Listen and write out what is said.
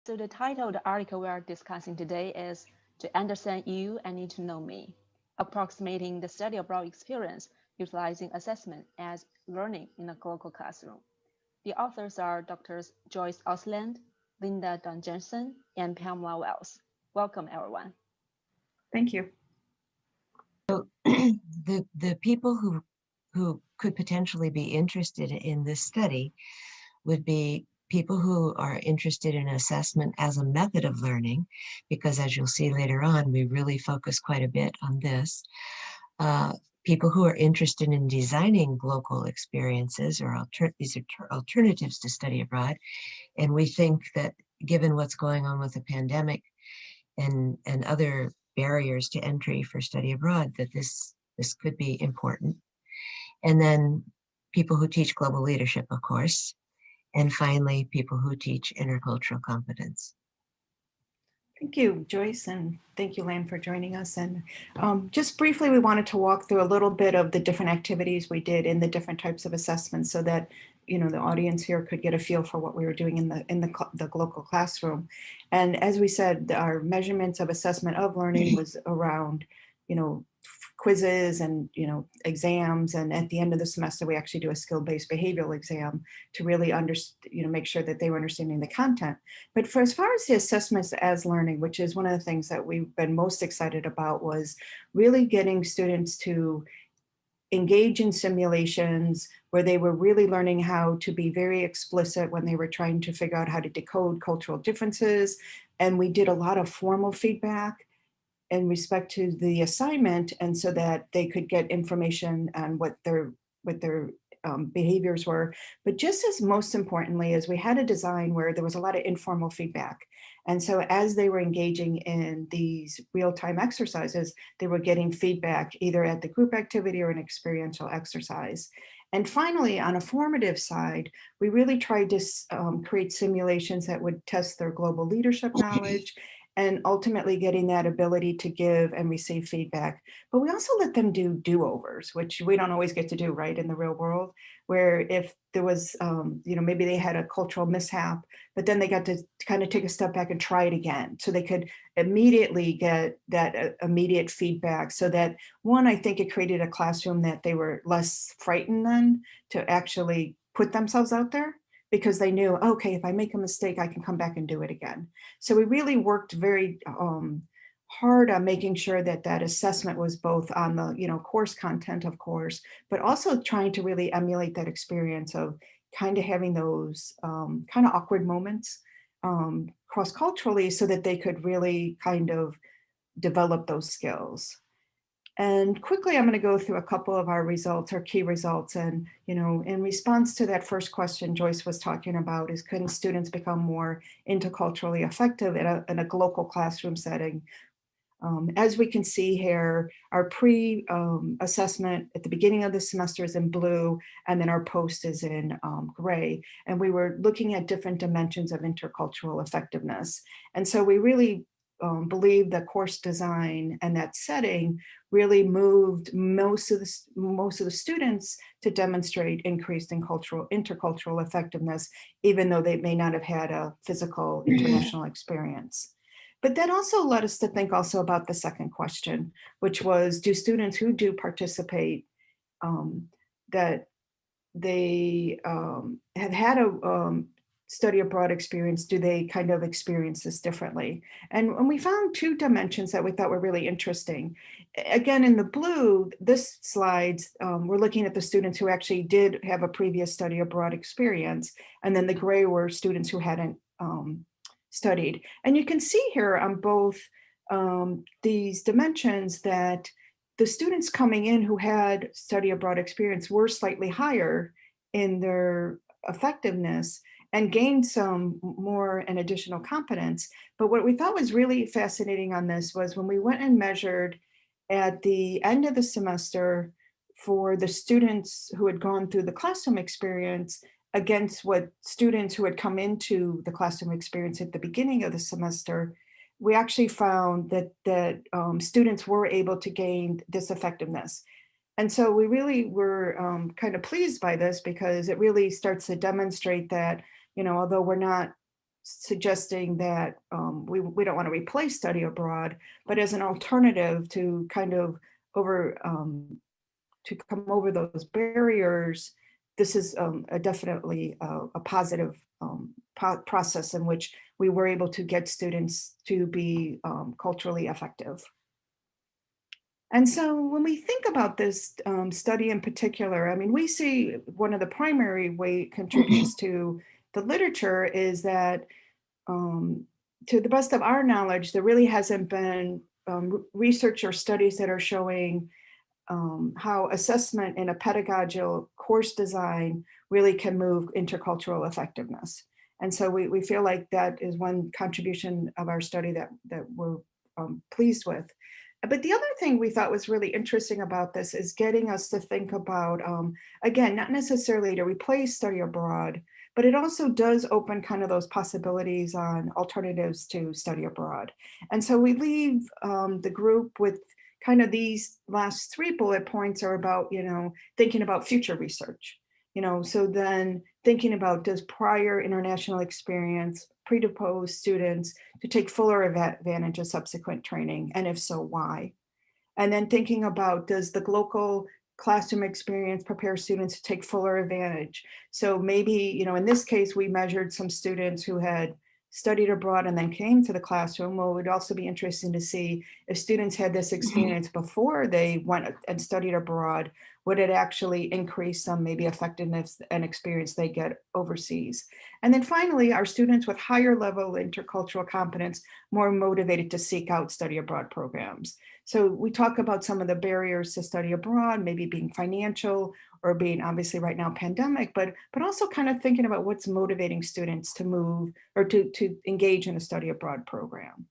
So the title of the article we are discussing today is To Understand You and Need to Know Me, Approximating the Study Abroad Experience Utilizing Assessment as Learning in a Glocal Classroom. The authors are Drs. Joyce Osland, Linda Dunn-Jensen, and Pamela M. Welcome, everyone. Thank you. The people who could potentially be interested in this study would be people who are interested in assessment as a method of learning, because as you'll see later on, we really focus quite a bit on this. People who are interested in designing local experiences or these are alternatives to study abroad. And we think that given what's going on with the pandemic and other barriers to entry for study abroad, that this could be important. And then people who teach global leadership, of course. And finally, people who teach intercultural competence. Thank you, Joyce, and thank you, Lan, for joining us. And just briefly, we wanted to walk through a little bit of the different activities we did in the different types of assessments, so that the audience here could get a feel for what we were doing in the Glocal Classroom. And as we said, our measurements of assessment of learning was around quizzes and exams, and at the end of the semester we actually do a skill-based behavioral exam to really make sure that they were understanding the content. But for as far as the assessments as learning, which is one of the things that we've been most excited about, was really getting students to engage in simulations where they were really learning how to be very explicit when they were trying to figure out how to decode cultural differences. And we did a lot of formal feedback in respect to the assignment, and so that they could get information on what their behaviors were. But just as most importantly is we had a design where there was a lot of informal feedback. And so as they were engaging in these real-time exercises, they were getting feedback either at the group activity or an experiential exercise. And finally, on a formative side, we really tried to create simulations that would test their global leadership knowledge and ultimately getting that ability to give and receive feedback. But we also let them do do-overs, which we don't always get to do, right, in the real world, where if there was, maybe they had a cultural mishap, but then they got to kind of take a step back and try it again. So they could immediately get that immediate feedback, so that, one, I think it created a classroom that they were less frightened then to actually put themselves out there, because they knew, okay, if I make a mistake, I can come back and do it again. So we really worked very hard on making sure that that assessment was both on the course content, of course, but also trying to really emulate that experience of kind of having those kind of awkward moments cross-culturally, so that they could really kind of develop those skills. And quickly, I'm going to go through a couple of our results, our key results. And, in response to that first question Joyce was talking about, is can students become more interculturally effective in a global classroom setting? As we can see here, our pre-assessment at the beginning of the semester is in blue, and then our post is in gray. And we were looking at different dimensions of intercultural effectiveness. And so we really believe that course design and that setting really moved most of the students to demonstrate increased intercultural effectiveness, even though they may not have had a physical international experience. But that also led us to think also about the second question, which was, do students who do participate, that they have had a study abroad experience, do they kind of experience this differently? And we found two dimensions that we thought were really interesting. Again, in the blue, this slides, we're looking at the students who actually did have a previous study abroad experience, and then the gray were students who hadn't studied. And you can see here on both these dimensions that the students coming in who had study abroad experience were slightly higher in their effectiveness and gained some more and additional competence. But what we thought was really fascinating on this was when we went and measured at the end of the semester for the students who had gone through the classroom experience against what students who had come into the classroom experience at the beginning of the semester, we actually found that students were able to gain this effectiveness. And so we really were kind of pleased by this, because it really starts to demonstrate that, although we're not suggesting that we don't want to replace study abroad, but as an alternative to kind of to come over those barriers, this is definitely a positive process in which we were able to get students to be culturally effective. And so when we think about this study in particular, I mean, we see one of the primary way it contributes to the literature is that, to the best of our knowledge, there really hasn't been research or studies that are showing how assessment in a pedagogical course design really can move intercultural effectiveness. And so we feel like that is one contribution of our study that we're pleased with. But the other thing we thought was really interesting about this is getting us to think about, again, not necessarily to replace study abroad, but it also does open kind of those possibilities on alternatives to study abroad. And so we leave the group with kind of these last 3 bullet points are about, thinking about future research. So then thinking about, does prior international experience predispose students to take fuller advantage of subsequent training? And if so, why? And then thinking about, does the Glocal Classroom experience prepare students to take fuller advantage? So maybe, in this case, we measured some students who had studied abroad and then came to the classroom. Well, it would also be interesting to see if students had this experience before they went and studied abroad, would it actually increase some maybe effectiveness and experience they get overseas? And then finally, are students with higher level intercultural competence more motivated to seek out study abroad programs? So we talk about some of the barriers to study abroad, maybe being financial or being obviously right now pandemic, but also kind of thinking about what's motivating students to move or to engage in a study abroad program.